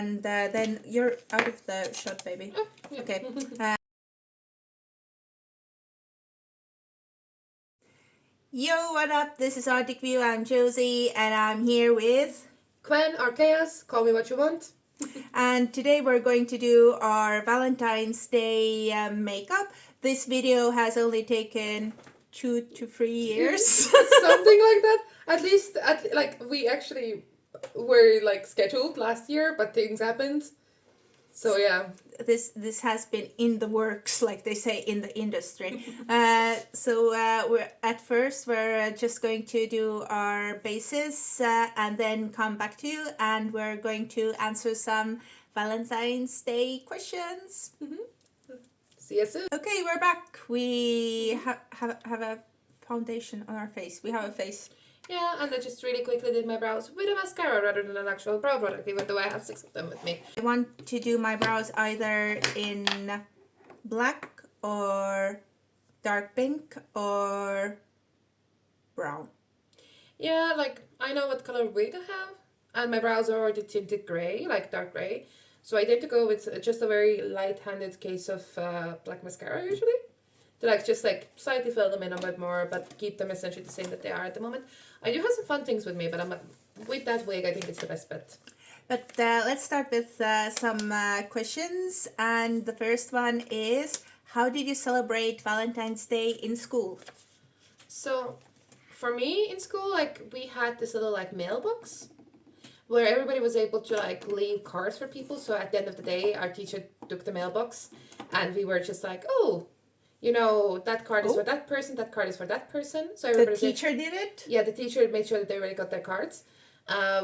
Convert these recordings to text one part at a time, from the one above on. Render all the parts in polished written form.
and then you're out of the shot, baby. Oh, yeah. Okay. Yo, what up? This is Arctic View. I'm Josie, and I'm here with Quen or Chaos, call me what you want. And today we're going to do our Valentine's Day makeup. This video has only taken 2 to 3 years. Something like that. At least, we actually were like scheduled last year, but things happened. So yeah. This has been in the works, like they say in the industry. We're just going to do our bases and then come back to you, and we're going to answer some Valentine's Day questions. See you soon. Okay, we're back. We have a foundation on our face. We have a face. Yeah, and I just really quickly did my brows with a mascara rather than an actual brow product, even though I have 6 of them with me. I want to do my brows either in black or dark pink or brown. Yeah, like I know what color wig I have, and my brows are already tinted grey, like dark grey. So I tend to go with just a very light-handed case of black mascara usually. To just slightly fill them in a bit more, but keep them essentially the same that they are at the moment. I do have some fun things with me, but with that wig, I think it's the best bet. But let's start with some questions. And the first one is, how did you celebrate Valentine's Day in school? So, for me in school, we had this little mailbox where everybody was able to leave cards for people. So at the end of the day, our teacher took the mailbox, and we were just like, oh, you know, that card is for that person, that card is for that person. So the teacher did it? Yeah, the teacher made sure that they already got their cards.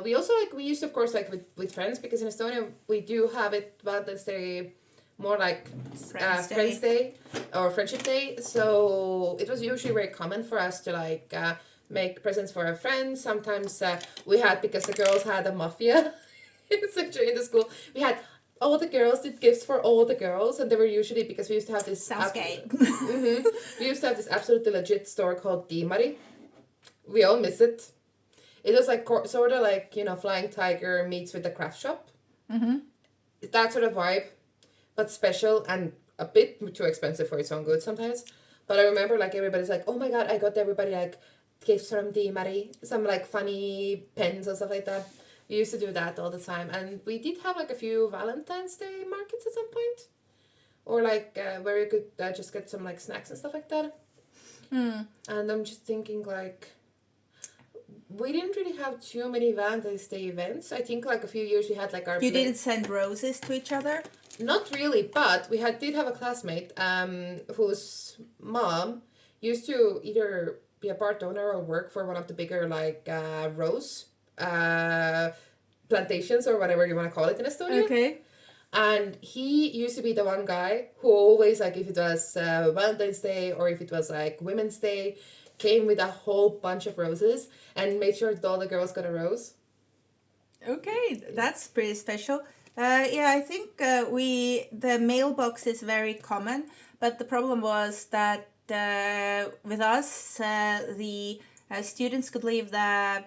We also, we used to, of course, with friends, because in Estonia, we do have it Valentine's Day more like Friends Day or Friendship Day. So it was usually very common for us to make presents for our friends. Sometimes we had, because the girls had a mafia essentially in the school, we had all the girls did gifts for all the girls, and they were usually, because we used to have this... Sounds gay. We used to have this absolutely legit store called Dimari. We all miss it. It was sort of like, you know, Flying Tiger meets with the craft shop. Mm-hmm. That sort of vibe, but special and a bit too expensive for its own good sometimes. But I remember everybody's like, oh my god, I got everybody gifts from Dimari, some funny pens and stuff like that. We used to do that all the time, and we did have a few Valentine's Day markets at some point, or where you could just get some snacks and stuff like that. Mm. And I'm just thinking we didn't really have too many Valentine's Day events. I think a few years we had our... You didn't send roses to each other? Not really, but we did have a classmate whose mom used to either be a part owner or work for one of the bigger rose plantations or whatever you want to call it in Estonia. Okay. And he used to be the one guy who always, if it was Valentine's Day or if it was Women's Day, came with a whole bunch of roses and made sure that all the girls got a rose. Okay, that's pretty special. Yeah, I think the mailbox is very common, but the problem was that with us, the students could leave the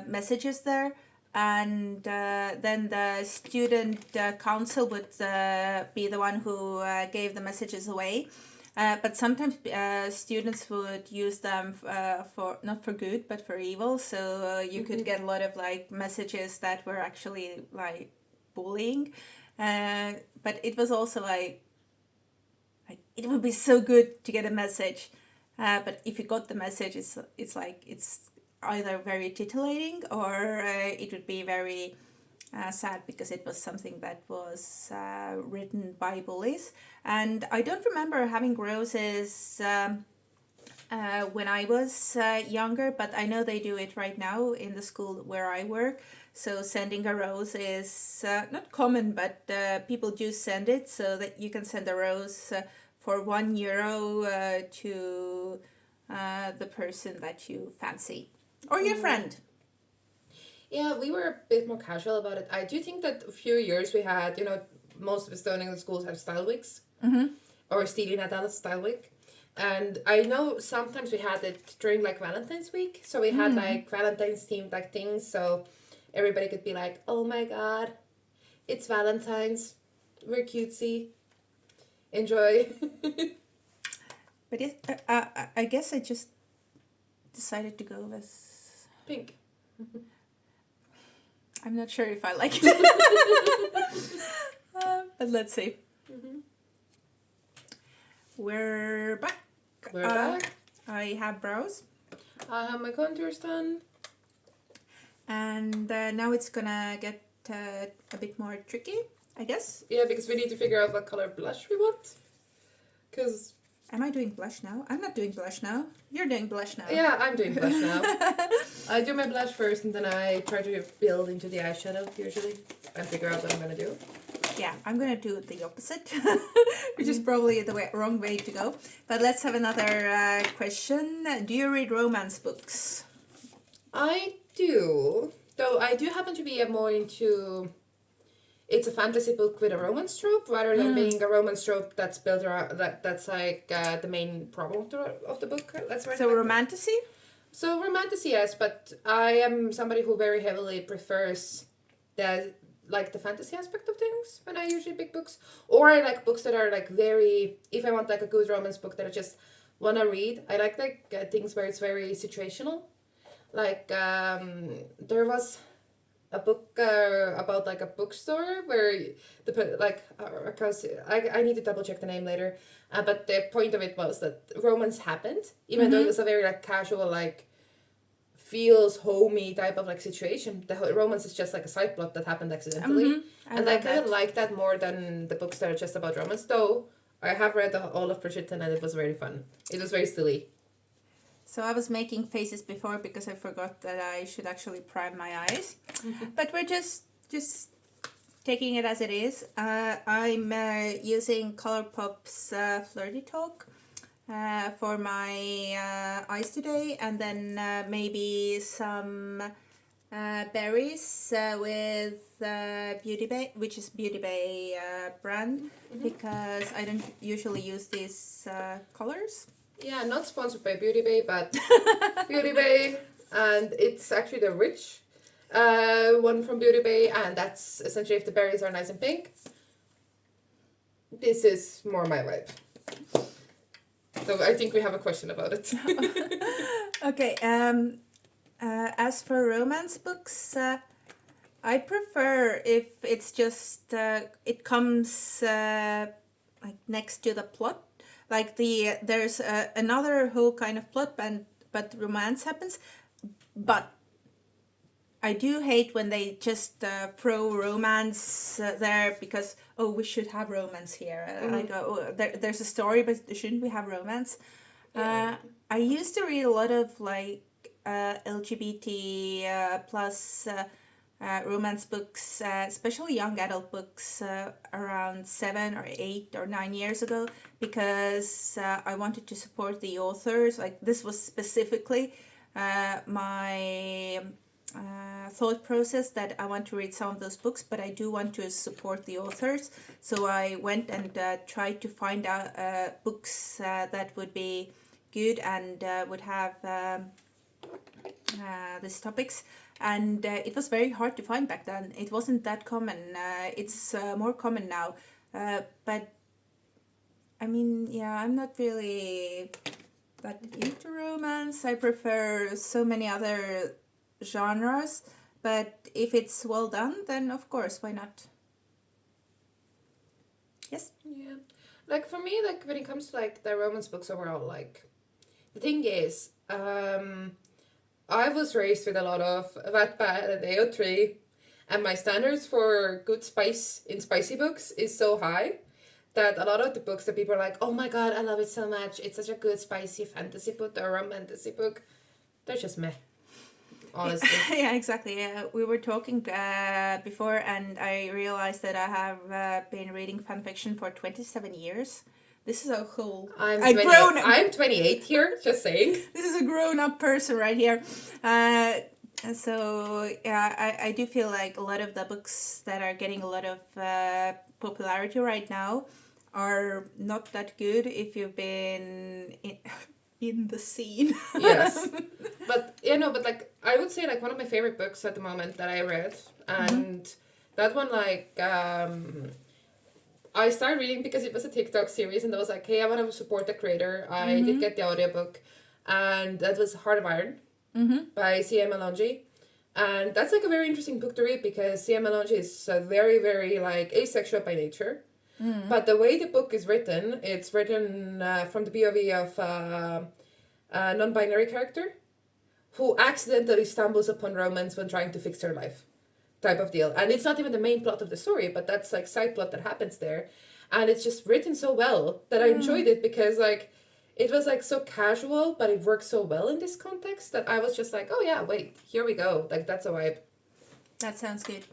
messages there, and then the student council would be the one who gave the messages away. But sometimes students would use them for not for good but for evil. So you could get a lot of messages that were actually bullying. But it was also it would be so good to get a message. But if you got the message, it's either very titillating or it would be very sad because it was something that was written by bullies. And I don't remember having roses when I was younger, but I know they do it right now in the school where I work. So sending a rose is not common, but people do send it, so that you can send a rose for €1 to the person that you fancy or your friend. Yeah, we were a bit more casual about it. I do think that a few years we had, you know, most of Estonian schools have style weeks. Mm-hmm. Or Stilinädal style week. And I know sometimes we had it during Valentine's week. So we had Valentine's themed things. So everybody could be like, oh my god, It's Valentine's. We're cutesy. Enjoy. But yes, I guess I just decided to go with Pink. I'm not sure if I like it. But let's see. Mm-hmm. We're back. We're back. I have brows. I have my contours done. And now it's gonna get a bit more tricky, I guess. Yeah, because we need to figure out what color blush we want. Because... Am I doing blush now? I'm not doing blush now. You're doing blush now. Yeah, I'm doing blush now. I do my blush first and then I try to build into the eyeshadow usually and figure out what I'm going to do. Yeah, I'm going to do the opposite, which is probably the wrong way to go. But let's have another question. Do you read romance books? I do. Though I do happen to be more into... It's a fantasy book with a romance trope rather than being a romance trope that's built around that's like the main problem of the book. So romantasy? So romantasy, yes, but I am somebody who very heavily prefers the fantasy aspect of things when I usually pick books, or I like books that are like very. If I want like a good romance book that I just want to read, I like things where it's very situational. Like there was a book about like a bookstore where because I need to double check the name later, but the point of it was that romance happened even though it was a very like casual like feels homey type of like situation. The romance is just like a side plot that happened accidentally, and I kind of like that more than the books that are just about romance. Though I have read all of Bridgerton and it was very fun. It was very silly. So I was making faces before because I forgot that I should actually prime my eyes. But we're just taking it as it is. I'm using Colourpop's Flirty Talk for my eyes today. And then maybe some berries with Beauty Bay, which is Beauty Bay brand. Because I don't usually use these colors. Yeah, not sponsored by Beauty Bay, but Beauty Bay, and it's actually the rich one from Beauty Bay, and that's essentially if the berries are nice and pink. This is more my vibe. So I think we have a question about it. Okay, as for romance books, I prefer if it's just, it comes like next to the plot. Like there's another whole kind of plot, but romance happens. But I do hate when they just throw romance there because we should have romance here. Like there's a story, but shouldn't we have romance? Yeah. I used to read a lot of like LGBT plus. Romance books, especially young adult books, around 7 or 8 or 9 years ago, because I wanted to support the authors. Like this was specifically my thought process that I want to read some of those books, but I do want to support the authors. So I went and tried to find out books that would be good and would have these topics. And it was very hard to find back then. It wasn't that common. It's more common now. But, I mean, yeah, I'm not really that into romance. I prefer so many other genres. But if it's well done, then of course, why not? Yes? Yeah. Like, for me, like, when it comes to, like, the romance books overall, like, the thing is, I was raised with a lot of Wattpad and AO3, and my standards for good spice in spicy books is so high that a lot of the books that people are like, oh my god, I love it so much, it's such a good spicy fantasy book or romantasy book, they're just meh, honestly. Yeah, exactly. We were talking before, and I realized that I have been reading fanfiction for 27 years. This is a whole... I'm 28 here, just saying. This is a grown-up person right here. So, yeah, I do feel like a lot of the books that are getting a lot of popularity right now are not that good if you've been in the scene. Yes. But, yeah, no, but, like, I would say, like, one of my favorite books at the moment that I read, and That one, like, I started reading because it was a TikTok series, and I was like, hey, I want to support the creator. I did get the audiobook, and that was Heart of Iron by C.M. Malonji. And that's like a very interesting book to read because C.M. Malonji is very, very like asexual by nature. But the way the book is written, it's written from the POV of a non-binary character who accidentally stumbles upon romance when trying to fix her life, type of deal. And it's not even the main plot of the story, but that's like side plot that happens there. And it's just written so well that I enjoyed it because like it was like so casual, but it works so well in this context that I was just like, oh yeah, wait, here we go. Like that's a vibe. That sounds good.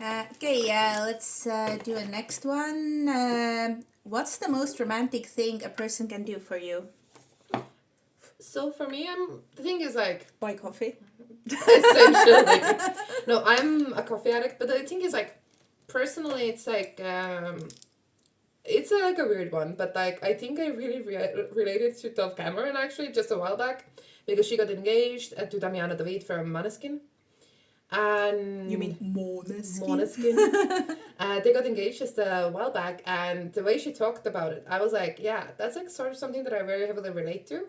Okay, let's do a next one. What's the most romantic thing a person can do for you? So for me, the thing is like Buy coffee. essentially. No, I'm a coffee addict, but the thing is like personally, it's like it's like a weird one, but like I think I really related to Dove Cameron actually just a while back because she got engaged to Damiano David from Måneskin. And you mean Måneskin? Måneskin. They got engaged just a while back, and the way she talked about it, I was like, yeah, that's like sort of something that I very heavily relate to,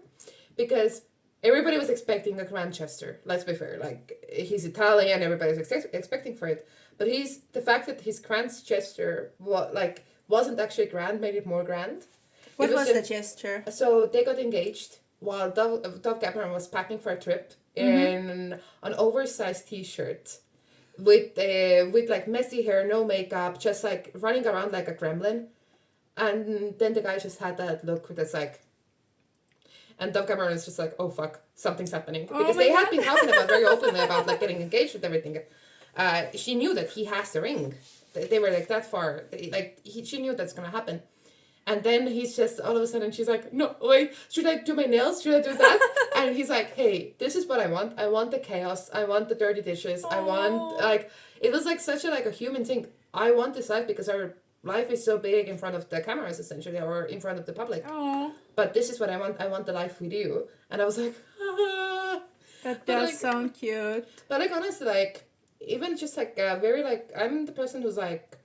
because everybody was expecting a grand gesture. Let's be fair, like he's Italian, everybody's expecting for it, but the fact that his grand gesture wasn't actually grand made it more grand. What was the gesture? So they got engaged while Dove Cameron was packing for a trip in an oversized t-shirt with like messy hair, no makeup, just like running around like a gremlin. And then the guy just had that look that's like, and Dove Cameron is just like, oh fuck, something's happening. Because they had been talking about very openly about like getting engaged with everything. She knew that he has the ring. They were like that far. She knew that's gonna happen. And then he's just, all of a sudden, she's like, no, wait, should I do my nails? Should I do that? And he's like, hey, this is what I want. I want the chaos. I want the dirty dishes. Aww. I want, like, it was like such a human thing. I want this life because our life is so big in front of the cameras, essentially, or in front of the public. Aww. But this is what I want. I want the life with you. And I was like, ah. That does sound cute. But, like, honestly, like, even just, like, very, like, I'm the person who's, like,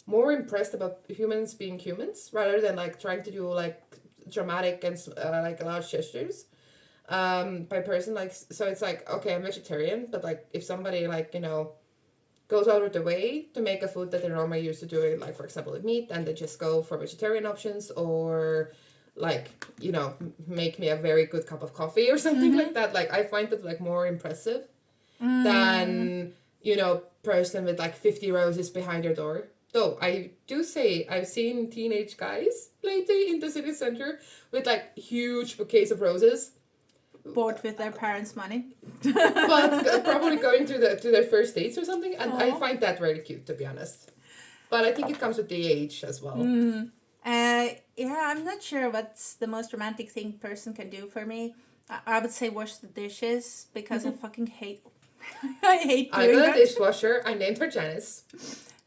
more impressed about humans being humans rather than like trying to do like dramatic and like large gestures by person. Like, so it's like, okay, I'm vegetarian, but like if somebody like, you know, goes out of the way to make a food that they're normally used to doing, like for example with meat, and they just go for vegetarian options, or like, you know, make me a very good cup of coffee or something like that, like I find it like more impressive than, you know, person with like 50 roses behind your door. Though I do say I've seen teenage guys lately in the city center with like huge bouquets of roses, bought with their parents' money, but probably going to their first dates or something, and I find that very cute, to be honest. But I think it comes with the age as well. Yeah, I'm not sure what's the most romantic thing person can do for me. I would say wash the dishes because I fucking hate. I hate doing I got that. a dishwasher. I named her Janice.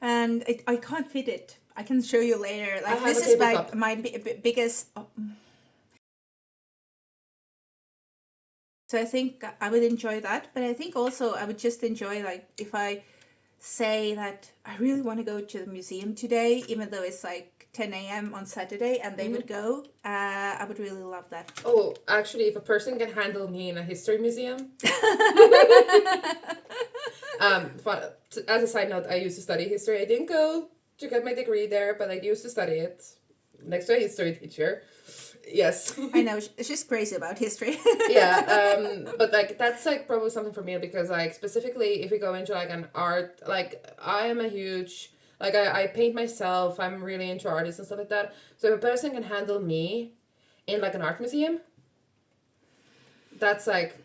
And I can't fit it. I can show you later. Like this is my biggest. So I think I would enjoy that, but I think also I would just enjoy like if I say that I really want to go to the museum today, even though it's like 10 a.m. on Saturday, and they would go. I would really love that. Oh, actually, if a person can handle me in a history museum. As a side note, I used to study history. I didn't go to get my degree there, but I used to study it next to a history teacher. Yes. I know, she's crazy about history. Yeah, but like that's like probably something for me because like specifically if we go into like an art, like I am a huge, like I paint myself, I'm really into artists and stuff like that. So if a person can handle me in like an art museum, that's like,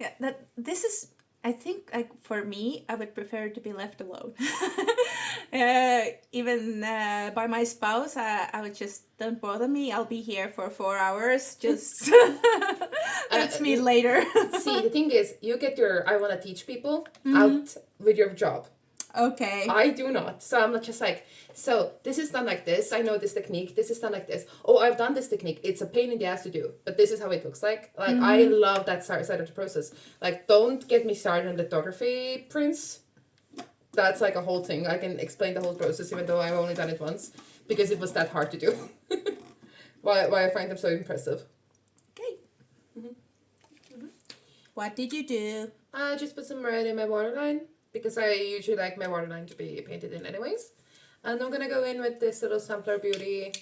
Yeah, this is, I think, like for me, I would prefer to be left alone. Even by my spouse, I would just, don't bother me. I'll be here for 4 hours. Just let's meet later. See, the thing is, you get your I want to teach people out with your job. Okay. I do not. So I'm not just like, so this is done like this. I know this technique. This is done like this. Oh, I've done this technique. It's a pain in the ass to do, but this is how it looks like. Like, I love that side of the process. Like, don't get me started on lithography prints. that's like a whole thing. I can explain the whole process even though I've only done it once because it was that hard to do. why I find them so impressive. Okay. What did you do? I just put some red in my waterline because I usually like my waterline to be painted in anyways. And I'm gonna go in with this little Sampler Beauty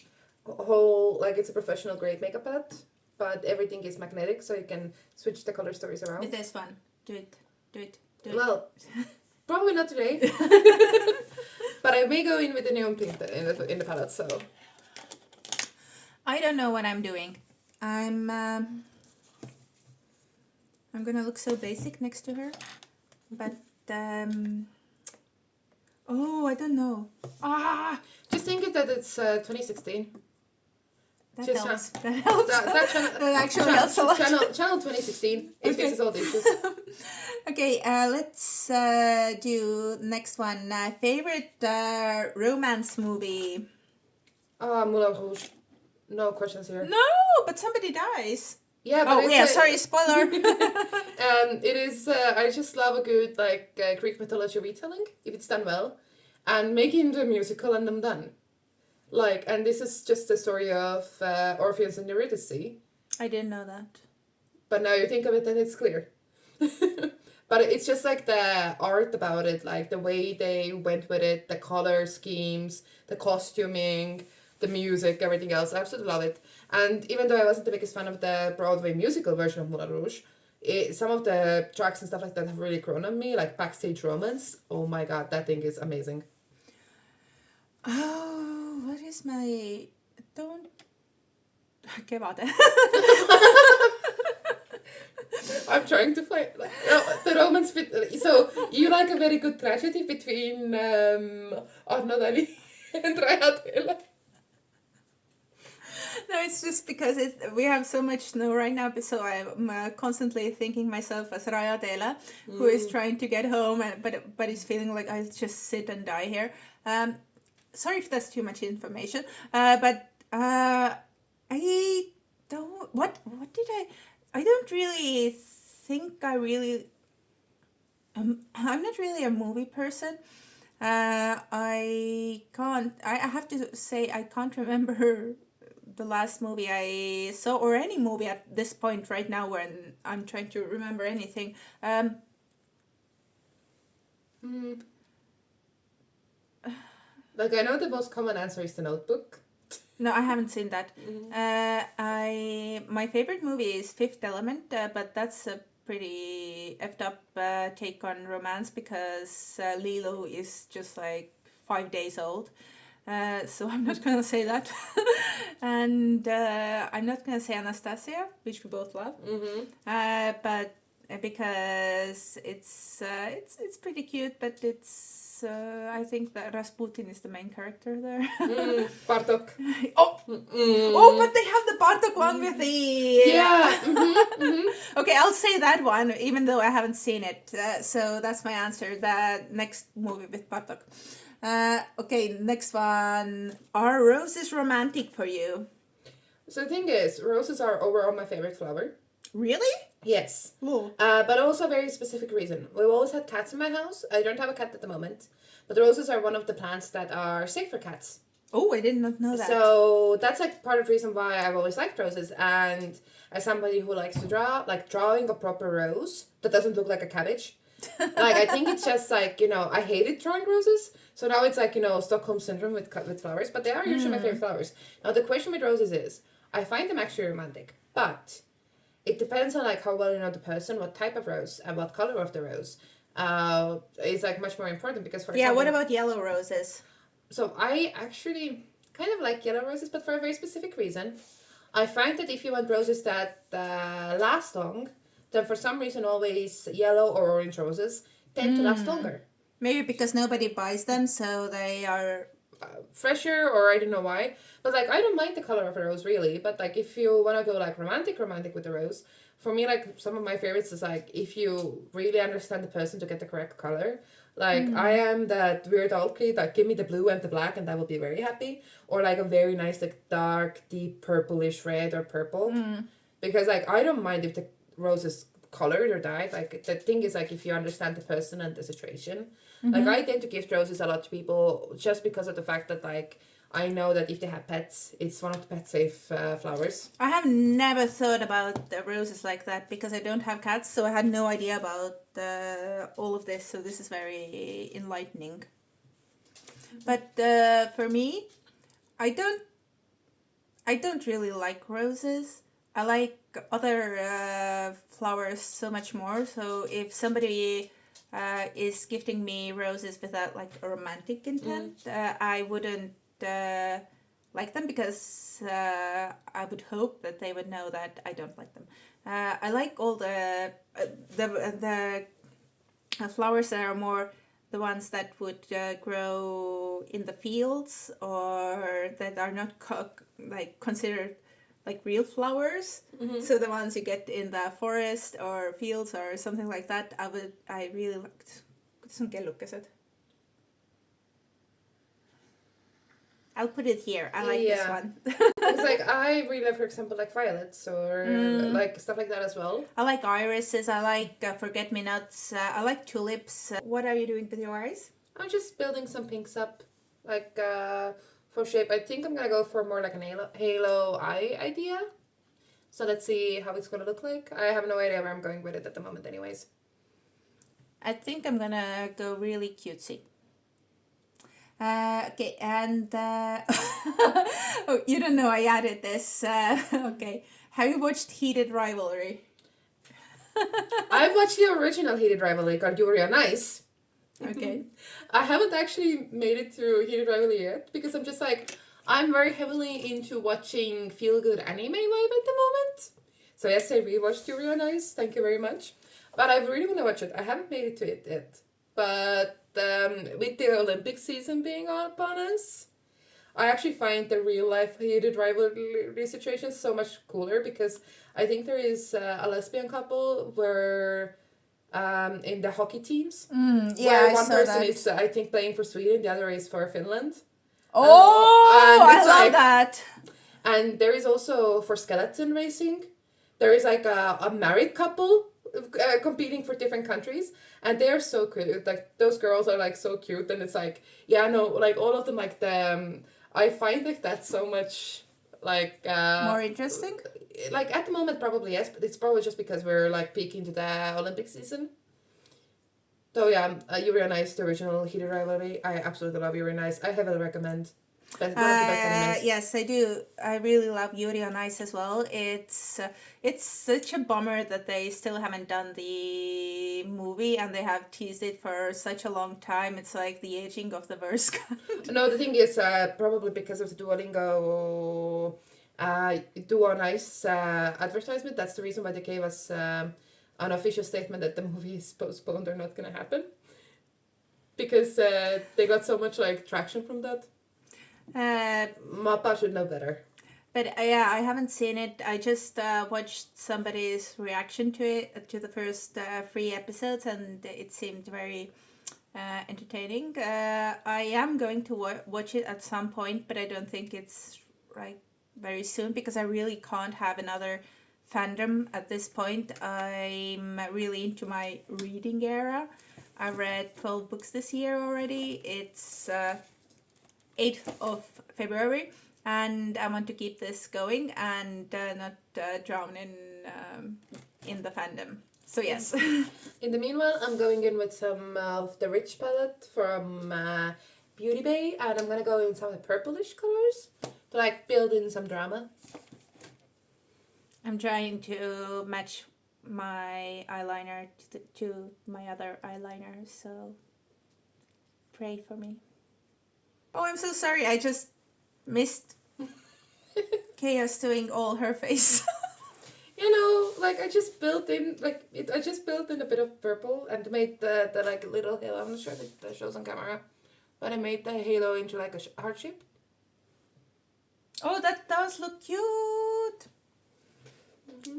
whole, like it's a professional grade makeup palette, but everything is magnetic so you can switch the color stories around. With this one. Do it. Well, probably not today. But I may go in with the neon pink in the palette, so. I don't know what I'm doing. I'm gonna look so basic next to her, but oh, I don't know. Just think that it's 2016. That Just helps. That helps. That actually helps a lot. Channel 2016. It fixes all the issues. Okay, let's do next one. Favorite romance movie? Moulin Rouge. No questions here. No, but somebody dies. Yeah, but sorry, spoiler. It is. I just love a good Greek mythology retelling if it's done well, and making the musical and them done. And this is just the story of Orpheus and Eurydice. I didn't know that. But now you think of it, then it's clear. But it's just like the art about it, like the way they went with it, the color schemes, the costuming, the music, everything else. I absolutely love it. And even though I wasn't the biggest fan of the Broadway musical version of Moulin Rouge, some of the tracks and stuff like that have really grown on me, like Backstage Romance. Oh my god, that thing is amazing. Oh, what is my... Don't... Okay, about that. I'm trying to find the romance bit. So you like a very good tragedy between Arno Dani and Rajatela. No, it's just because we have so much snow right now, so I'm constantly thinking myself as Rajatela, who is trying to get home, but is feeling like I'll just sit and die here. Sorry if that's too much information, but I don't. What did I don't really think I really. I'm not really a movie person. I can't. I have to say I can't remember the last movie I saw, or any movie at this point right now when I'm trying to remember anything. Like, I know the most common answer is The Notebook. No, I haven't seen that. My favorite movie is Fifth Element, but that's a pretty effed up take on romance because Lilo is just like 5 days old. So I'm not gonna say that. And I'm not gonna say Anastasia, which we both love. But because it's pretty cute, but it's I think that Rasputin is the main character there. Bartok. Oh, but they have the Bartok one with the... Yeah. Okay, I'll say that one, even though I haven't seen it. So that's my answer, the next movie with Bartok. Okay, next one. Are roses romantic for you? So the thing is, roses are overall my favorite flower. Really? Yes. Oh. But also a very specific reason. We've always had cats in my house. I don't have a cat at the moment. But roses are one of the plants that are safe for cats. Oh, I did not know that. So that's like part of the reason why I've always liked roses. And as somebody who likes to draw, like drawing a proper rose that doesn't look like a cabbage. Like, I think it's just like, I hated drawing roses. So now it's like, Stockholm syndrome with flowers. But they are usually my favorite flowers. Now, the question with roses is, I find them actually romantic. But it depends on like how well you know the person, what type of rose, and what color of the rose is like much more important because for example, what about yellow roses? So I actually kind of like yellow roses, but for a very specific reason. I find that if you want roses that last long, then for some reason always yellow or orange roses tend to last longer. Maybe because nobody buys them, so they are fresher, or I don't know why. But like, I don't mind the color of a rose really, but like if you want to go like romantic with the rose, for me, like some of my favorites is like if you really understand the person to get the correct color. Like I am that weird old kid, like give me the blue and the black and I will be very happy. Or like a very nice like dark, deep purplish red or purple. Because like I don't mind if the rose is colored or dyed. Like the thing is like if you understand the person and the situation. Like, I tend to gift roses a lot to people just because of the fact that, like, I know that if they have pets, it's one of the pet safe flowers. I have never thought about the roses like that because I don't have cats, so I had no idea about all of this. So this is very enlightening. But for me, I don't really like roses. I like other flowers so much more. So if somebody is gifting me roses without like a romantic intent, I wouldn't like them because I would hope that they would know that I don't like them. I like all the flowers that are more the ones that would grow in the fields or that are not considered like real flowers. So the ones you get in the forest or fields or something like that, I really liked. I'll put it here. I like this one. It's like, I really love, for example, like violets or like stuff like that as well. I like irises. I like forget-me-nots. I like tulips. What are you doing with your eyes? I'm just building some pinks up, like for shape. I think I'm gonna go for more like an halo eye idea. So let's see how it's gonna look like. I have no idea where I'm going with it at the moment, anyways. I think I'm gonna go really cutesy. Okay, and oh, you don't know I added this. Okay, have you watched Heated Rivalry? I've watched the original Heated Rivalry called Yuri on Ice. Okay. I haven't actually made it through Heated Rivalry yet because I'm just like, I'm very heavily into watching feel-good anime vibe at the moment. So yes, I rewatched Yuri on Ice. Thank you very much. But I really want to watch it. I haven't made it to it yet. But with the Olympic season being upon us, I actually find the real life Heated Rivalry situation so much cooler because I think there is a lesbian couple where in the hockey teams where one person is I think playing for Sweden, the other is for Finland. I love that. And there is also for skeleton racing, there is like a married couple competing for different countries, and they're so cute. Like those girls are like so cute, and it's like like all of them like them. I find like that's so much like more interesting. Like at the moment, probably yes, but it's probably just because we're like peeking to the Olympic season. So yeah, Yuri on Ice, the original Heated Rivalry. I absolutely love Yuri on Ice. I heavily recommend. One of the best animes. Yes, I do. I really love Yuri on Ice as well. It's such a bummer that they still haven't done the movie and they have teased it for such a long time. It's like the aging of the verse. No, the thing is probably because of the Duolingo Duo on Ice advertisement. That's the reason why they gave us an official statement that the movie is postponed or not going to happen. Because they got so much like traction from that. Mappa should know better. But yeah, I haven't seen it. I just watched somebody's reaction to it, to the first 3 episodes, and it seemed very entertaining. I am going to watch it at some point, but I don't think it's like very soon because I really can't have another fandom at this point. I'm really into my reading era. I read 12 books this year already. It's 8th of February, and I want to keep this going and not drown in the fandom. So yes. In the meanwhile, I'm going in with some of the Rich palette from Beauty Bay, and I'm gonna go in some of the purplish colors to like build in some drama. I'm trying to match my eyeliner to my other eyeliner, so pray for me. Oh, I'm so sorry. I just missed Chaos doing all her face. Like I just built in a bit of purple and made the like little halo. I'm not sure if that shows on camera, but I made the halo into like a heart shape. Oh, that does look cute. Mm-hmm.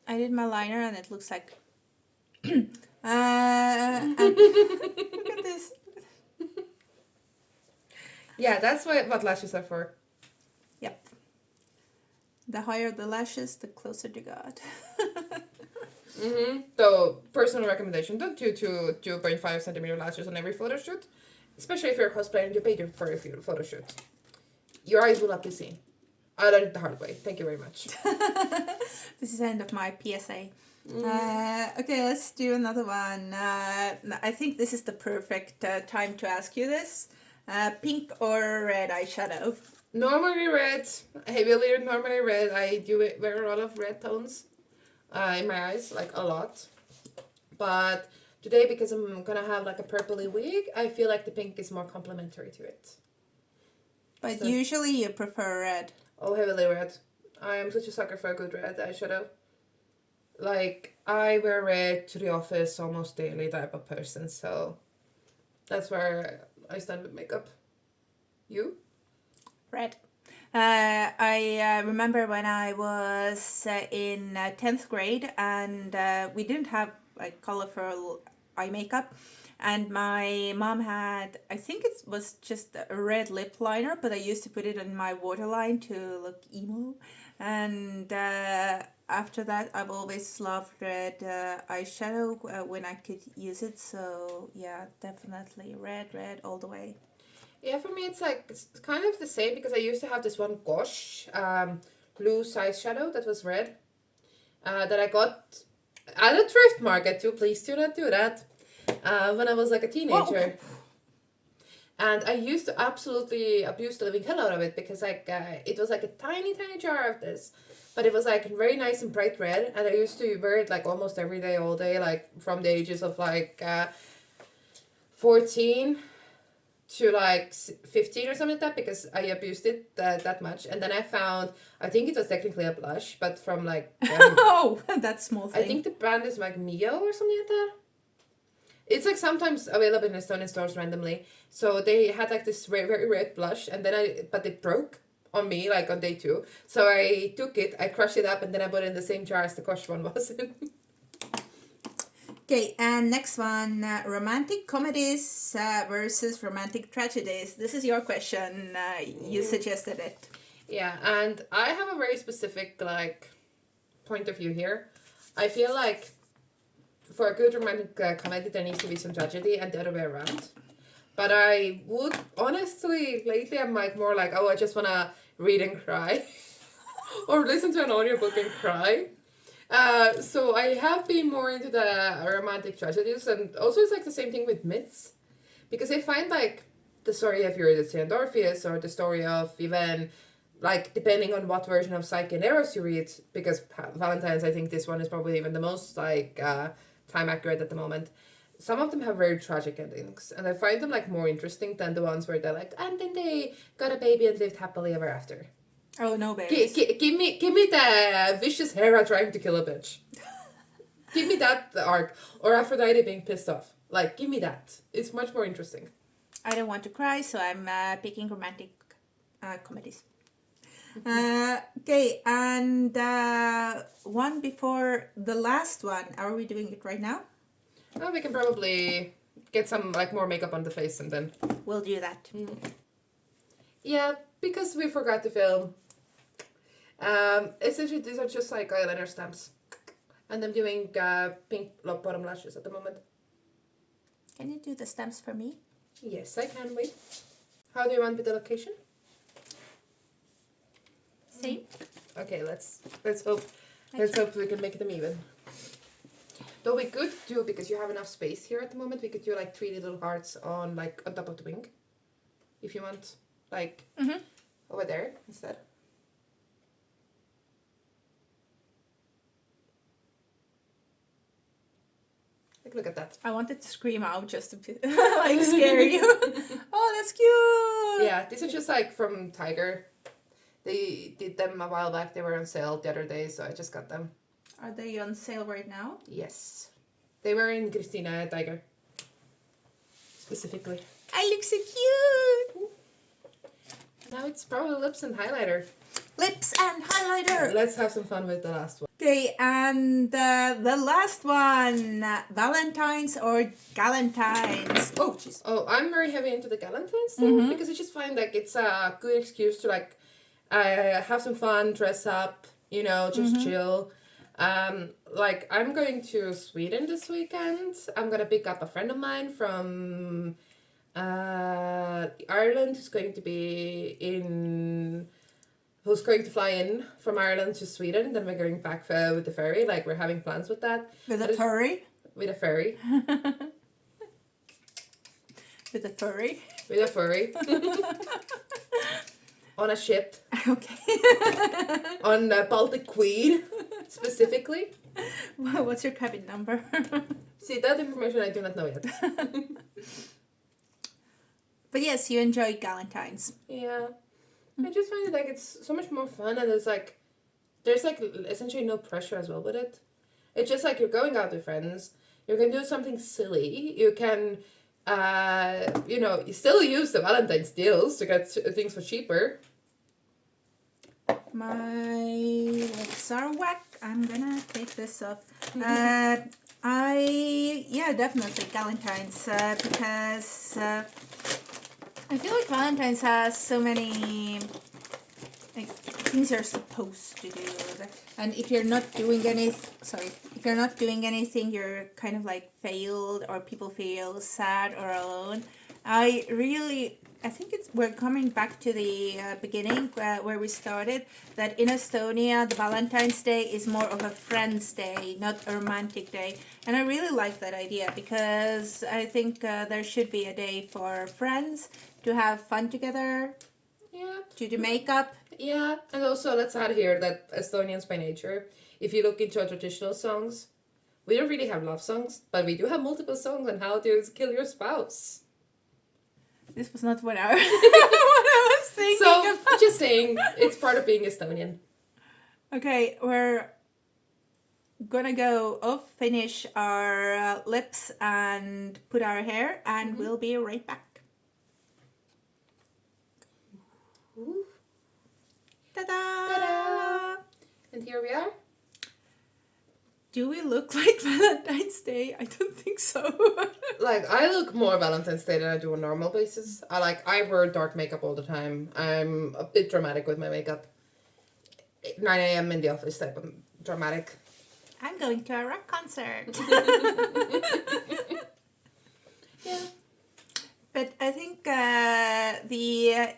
I did my liner and it looks like. Look at this. Yeah, that's what lashes are for. Yep. The higher the lashes, the closer to God. So, personal recommendation, don't do 2.5 centimeter lashes on every photo shoot. Especially if you're a cosplayer and you paid for a photo shoot. Your eyes will not be seen. I learned it the hard way. Thank you very much. This is the end of my PSA. Okay, let's do another one. I think this is the perfect time to ask you this. Pink or red eyeshadow? Normally red. Heavily normally red. I do wear a lot of red tones in my eyes, like a lot. But today, because I'm gonna have like a purpley wig, I feel like the pink is more complementary to it. But usually you prefer red. Oh, heavily red. I am such a sucker for a good red eyeshadow. Like, I wear red to the office almost daily type of person, so that's where I stand with makeup. You? Red. I remember when I was in 10th grade and we didn't have like colorful eye makeup, and my mom had, I think it was just a red lip liner, but I used to put it on my waterline to look emo. And after that, I've always loved red eyeshadow when I could use it. So yeah, definitely red all the way. Yeah, for me it's like, it's kind of the same because I used to have this one Gosh blue size shadow that was red that I got at a thrift market too. Please do not do that. When I was like a teenager. Whoa. And I used to absolutely abuse the living hell out of it because like it was like a tiny jar of this, but it was like very nice and bright red, and I used to wear it like almost every day, all day, like from the ages of like 14 to like 15 or something like that, because I abused it that much. And then I found, I think it was technically a blush, but from like oh, that small thing. I think the brand is like Mio or something like that. It's like sometimes available in Estonian stores randomly. So they had like this very, very red blush, and then but it broke on me like on day 2. So I took it, I crushed it up, and then I put it in the same jar as the Kosh one was in. Okay, and next one, romantic comedies versus romantic tragedies. This is your question. You suggested it. Yeah, and I have a very specific like point of view here. I feel like for a good romantic comedy, there needs to be some tragedy, and the other way around. But I would, honestly, lately I'm like more like, oh, I just want to read and cry. Or listen to an audiobook and cry. So I have been more into the romantic tragedies, and also it's like the same thing with myths. Because I find like the story of Eurydice and Orpheus, or the story of even, like, depending on what version of Psyche and Eros you read, because Valentine's, I think this one is probably even the most like time accurate at the moment. Some of them have very tragic endings, and I find them like more interesting than the ones where they're like, and then they got a baby and lived happily ever after. Oh, no babies. Give me the vicious Hera trying to kill a bitch. Give me that arc, or Aphrodite being pissed off. Like, give me that. It's much more interesting. I don't want to cry, so I'm picking romantic comedies. Okay, and one before the last one. Are we doing it right now? Well, we can probably get some like more makeup on the face and then... We'll do that. Yeah, because we forgot to film. Essentially, these are just like eyeliner stamps. And I'm doing pink bottom lashes at the moment. Can you do the stamps for me? Yes, I can. Wait. How do you want with the location? Same. Okay, let's hope we can make them even. Though we could do, because you have enough space here at the moment, we could do like 3 little hearts on top of the wing. If you want, like over there instead. Like, look at that. I wanted to scream out just to like scare you. Oh, that's cute. Yeah, these are just like from Tiger. They did them a while back. They were on sale the other day, so I just got them. Are they on sale right now? Yes. They were in Christina Tiger. Specifically. I look so cute. Now it's probably lips and highlighter. Lips and highlighter. Let's have some fun with the last one. Okay, and the last one. Valentines or Galentines? Oh, jeez. Oh, I'm very heavy into the Galentines thing because I just find like it's a good excuse to like have some fun, dress up, just chill. Like I'm going to Sweden this weekend. I'm gonna pick up a friend of mine from Ireland who's going to fly in from Ireland to Sweden. Then we're going back with the ferry. Like we're having plans with that. With a ferry? With a ferry. With a furry? With a furry. On a ship. Okay. On Baltic Queen, specifically. What's your cabin number? See, that information I do not know yet. But yes, you enjoyed Valentine's. Yeah. I just find it like it's so much more fun, and there's like essentially no pressure as well with it. It's just like you're going out with friends, you can do something silly, you can you still use the Valentine's deals to get things for cheaper. My lips are whack. I'm gonna take this off. Definitely Valentine's because I feel like Valentine's has so many things you're supposed to do, and if you're not doing anything, you're kind of like failed, or people feel sad or alone. I think we're coming back to the beginning where we started, that in Estonia the Valentine's Day is more of a friend's day, not a romantic day, and I really like that idea because I think there should be a day for friends to have fun together. Yeah. To do makeup. Yeah, and also let's add here that Estonians by nature, if you look into our traditional songs, we don't really have love songs, but we do have multiple songs on how to kill your spouse. This was not what I was thinking. So, just saying, it's part of being Estonian. Okay, we're gonna go off, finish our lips and put our hair, and we'll be right back. Ooh. Ta-da! Ta-da! And here we are. Do we look like Valentine's Day? I don't think so. Like, I look more Valentine's Day than I do on normal basis. I wear dark makeup all the time. I'm a bit dramatic with my makeup. 9 a.m. in the office type of dramatic. I'm going to a rock concert. Yeah. But I think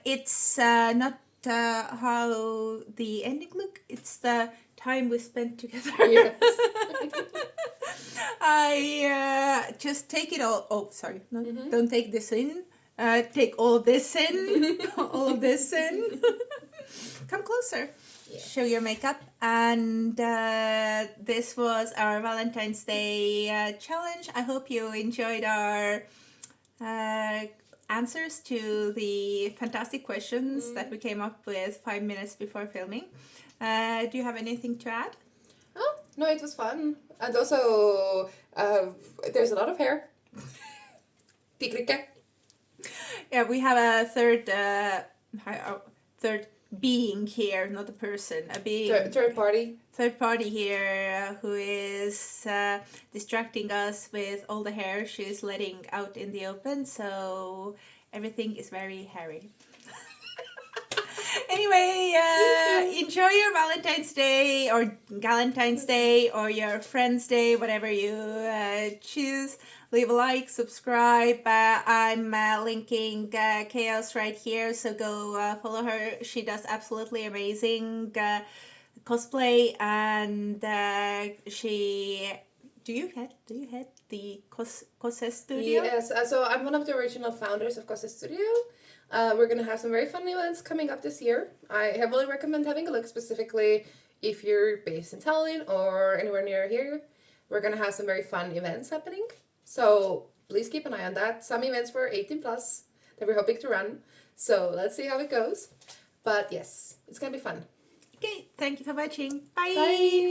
it's not how the ending look. It's the time we spent together. Yes. I just take it all. Oh, sorry. No, don't take this in. Take all of this in. All of this in. Come closer. Yeah. Show your makeup. And this was our Valentine's Day challenge. I hope you enjoyed our answers to the fantastic questions that we came up with 5 minutes before filming. Do you have anything to add? Oh, no, it was fun. And also, there's a lot of hair. Tigrike. Yeah, we have a third being here, not a person, a being. Third party. Third party here who is distracting us with all the hair she's letting out in the open, so everything is very hairy. Anyway, enjoy your Valentine's Day or Galentine's Day or your Friend's Day, whatever you choose. Leave a like, subscribe. I'm linking Chaos right here, so go follow her. She does absolutely amazing cosplay, and do you head the Cos Studio? Yes, so I'm one of the original founders of Cos Studio. We're going to have some very fun events coming up this year. I heavily recommend having a look, specifically if you're based in Tallinn or anywhere near here. We're going to have some very fun events happening. So please keep an eye on that. Some events for 18 plus that we're hoping to run. So let's see how it goes. But yes, it's going to be fun. Okay, thank you for watching. Bye. Bye.